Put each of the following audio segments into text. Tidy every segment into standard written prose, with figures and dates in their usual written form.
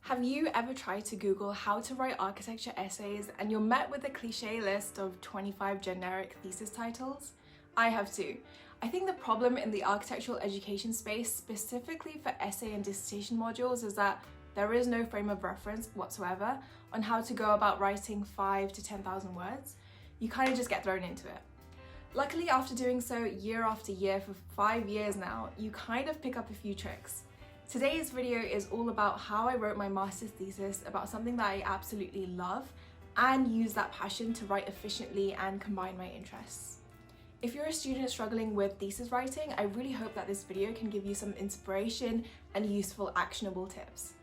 Have you ever tried to Google how to write architecture essays and you're met with a cliche list of 25 generic thesis titles? I have too. I think the problem in the architectural education space, specifically for essay and dissertation modules, is that there is no frame of reference whatsoever on how to go about writing 5 to 10,000 words. You kind of just get thrown into it. Luckily, after doing so year after year for 5 years now, you kind of pick up a few tricks. Today's video is all about how I wrote my master's thesis about something that I absolutely love and use that passion to write efficiently and combine my interests. If you're a student struggling with thesis writing, I really hope that this video can give you some inspiration and useful actionable tips.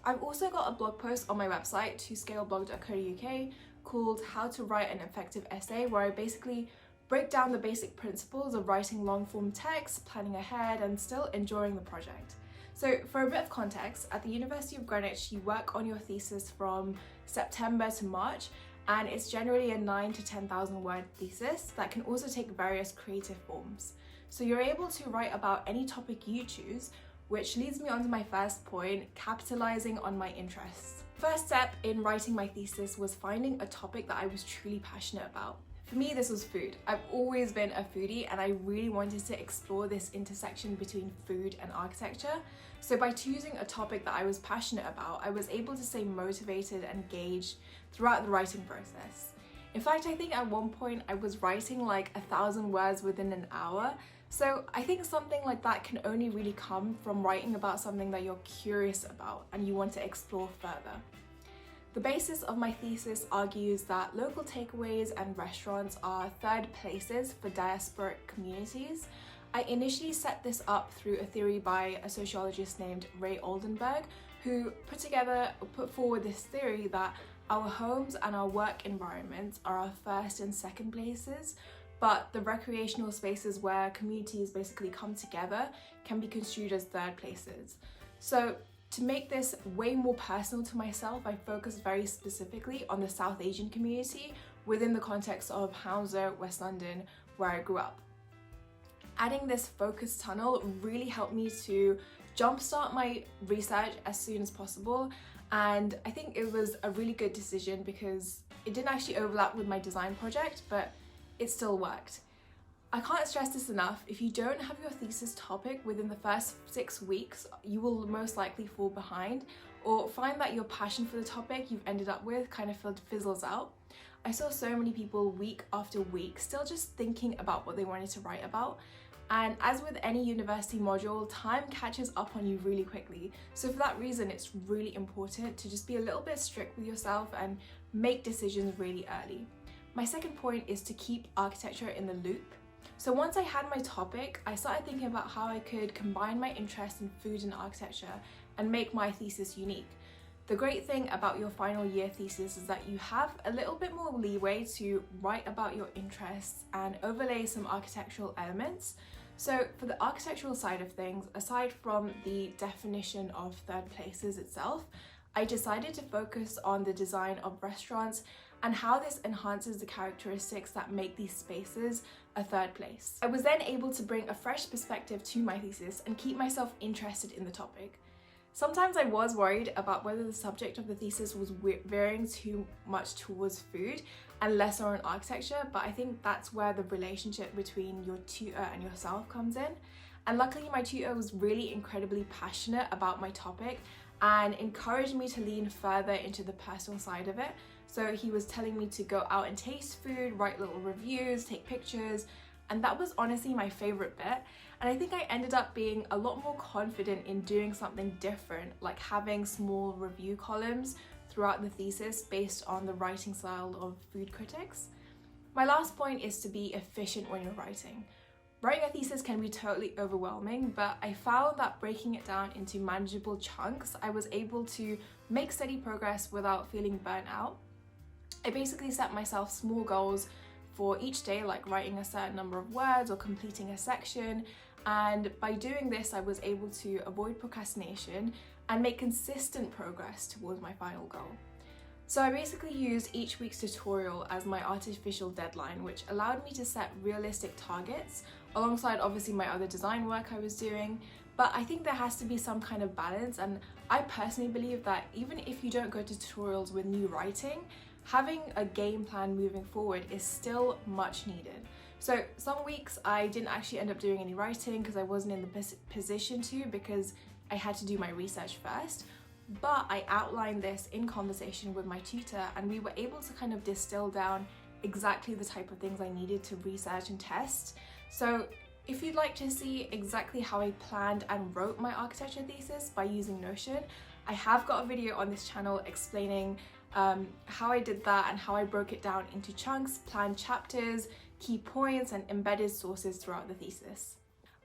I've also got a blog post on my website, toscaleblog.co.uk, called How to Write an Effective Essay, where I basically break down the basic principles of writing long-form text, planning ahead, and still enjoying the project. So for a bit of context, at the University of Greenwich, you work on your thesis from September to March, and it's generally a 9 to 10,000 word thesis that can also take various creative forms. So you're able to write about any topic you choose, which leads me on to my first point, capitalizing on my interests. First step in writing my thesis was finding a topic that I was truly passionate about. For me, this was food. I've always been a foodie and I really wanted to explore this intersection between food and architecture. So by choosing a topic that I was passionate about, I was able to stay motivated and engaged throughout the writing process. In fact, I think at one point I was writing like 1,000 words within an hour. So I think something like that can only really come from writing about something that you're curious about and you want to explore further. The basis of my thesis argues that local takeaways and restaurants are third places for diasporic communities. I initially set this up through a theory by a sociologist named Ray Oldenburg, who put forward this theory that our homes and our work environments are our first and second places, but the recreational spaces where communities basically come together can be construed as third places. So to make this way more personal to myself, I focused very specifically on the South Asian community within the context of Hounslow, West London, where I grew up. Adding this focus tunnel really helped me to jumpstart my research as soon as possible, and I think it was a really good decision because it didn't actually overlap with my design project, but it still worked. I can't stress this enough, if you don't have your thesis topic within the first 6 weeks, you will most likely fall behind or find that your passion for the topic you've ended up with kind of fizzles out. I saw so many people week after week still just thinking about what they wanted to write about. And as with any university module, time catches up on you really quickly. So for that reason, it's really important to just be a little bit strict with yourself and make decisions really early. My second point is to keep architecture in the loop. So once I had my topic, I started thinking about how I could combine my interest in food and architecture and make my thesis unique. The great thing about your final year thesis is that you have a little bit more leeway to write about your interests and overlay some architectural elements. So for the architectural side of things, aside from the definition of third places itself, I decided to focus on the design of restaurants and how this enhances the characteristics that make these spaces a third place. I was then able to bring a fresh perspective to my thesis and keep myself interested in the topic. Sometimes I was worried about whether the subject of the thesis was veering too much towards food and less on architecture, but I think that's where the relationship between your tutor and yourself comes in. And luckily my tutor was really incredibly passionate about my topic and encouraged me to lean further into the personal side of it. So he was telling me to go out and taste food, write little reviews, take pictures, and that was honestly my favorite bit. And I think I ended up being a lot more confident in doing something different, like having small review columns throughout the thesis based on the writing style of food critics. My last point is to be efficient when you're writing. Writing a thesis can be totally overwhelming, but I found that breaking it down into manageable chunks, I was able to make steady progress without feeling burnt out. I basically set myself small goals for each day, like writing a certain number of words or completing a section, and by doing this I was able to avoid procrastination and make consistent progress towards my final goal. So I basically used each week's tutorial as my artificial deadline, which allowed me to set realistic targets alongside obviously my other design work I was doing, But I think there has to be some kind of balance, and I personally believe that even if you don't go to tutorials with new writing, having a game plan moving forward is still much needed. So some weeks I didn't actually end up doing any writing because I wasn't in the position to, because I had to do my research first. But I outlined this in conversation with my tutor, and we were able to kind of distill down exactly the type of things I needed to research and test. So if you'd like to see exactly how I planned and wrote my architecture thesis by using Notion, I have got a video on this channel explaining how I did that and how I broke it down into chunks, planned chapters, key points, and embedded sources throughout the thesis.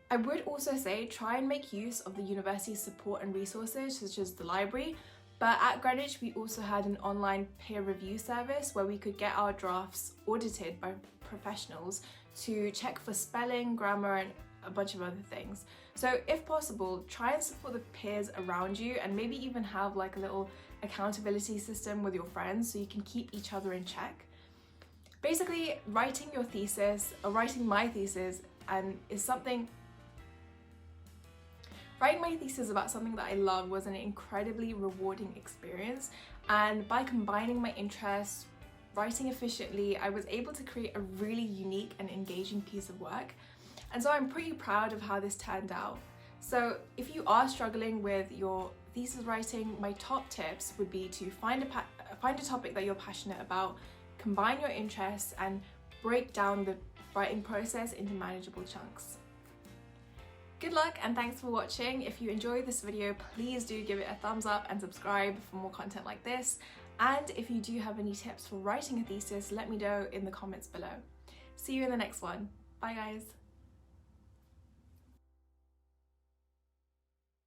I would also say try and make use of the university's support and resources, such as the library, but at Greenwich we also had an online peer review service where we could get our drafts audited by professionals to check for spelling, grammar, and a bunch of other things. So if possible, try and support the peers around you, and maybe even have like a little accountability system with your friends so you can keep each other in check. Basically, writing your thesis, or writing my thesis, Writing my thesis about something that I love was an incredibly rewarding experience, and by combining my interests, writing efficiently, I was able to create a really unique and engaging piece of work. And so I'm pretty proud of how this turned out. So if you are struggling with your thesis writing, my top tips would be to find a topic that you're passionate about, combine your interests, and break down the writing process into manageable chunks. Good luck and thanks for watching. If you enjoyed this video, please do give it a thumbs up and subscribe for more content like this. And if you do have any tips for writing a thesis, let me know in the comments below. See you in the next one. Bye guys.